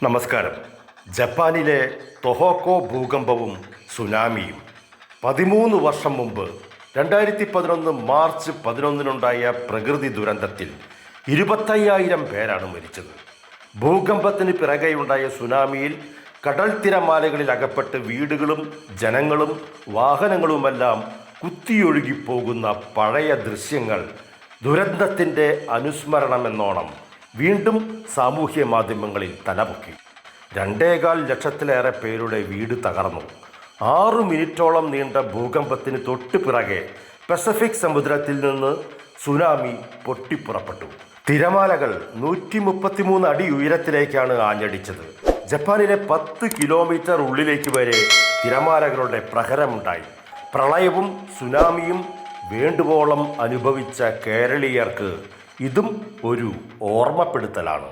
നമസ്കാരം. ജപ്പാനിലെ ടൊഹോക്കോ ഭൂകമ്പവും സുനാമിയും 13 വർഷം മുമ്പ് 2011 മാർച്ച് 11 പ്രകൃതി ദുരന്തത്തിൽ 25,000 പേരാണ് മരിച്ചത്. ഭൂകമ്പത്തിന് പിറകെയുണ്ടായ സുനാമിയിൽ കടൽ തിരമാലകളിൽ അകപ്പെട്ട് വീടുകളും ജനങ്ങളും വാഹനങ്ങളുമെല്ലാം കുത്തിയൊഴുകിപ്പോകുന്ന പഴയ ദൃശ്യങ്ങൾ ദുരന്തത്തിൻ്റെ അനുസ്മരണമെന്നോണം വീണ്ടും സാമൂഹ്യ മാധ്യമങ്ങളിൽ തലപൊക്കി. 2.25 ലക്ഷത്തിലേറെ പേരുടെ വീട് തകർന്നു. 6 മിനിറ്റോളം നീണ്ട ഭൂകമ്പത്തിന് തൊട്ടു പിറകെ പസഫിക് സമുദ്രത്തിൽ നിന്ന് സുനാമി പൊട്ടിപ്പുറപ്പെട്ടു. തിരമാലകൾ 133 അടി ഉയരത്തിലേക്കാണ് ആഞ്ഞടിച്ചത്. ജപ്പാനിലെ 10 കിലോമീറ്റർ ഉള്ളിലേക്ക് വരെ തിരമാലകളുടെ പ്രഹരമുണ്ടായി. പ്രളയവും സുനാമിയും വേണ്ടുവോളം അനുഭവിച്ച കേരളീയർക്ക് ഇതും ഒരു ഓർമ്മപ്പെടുത്തലാണ്.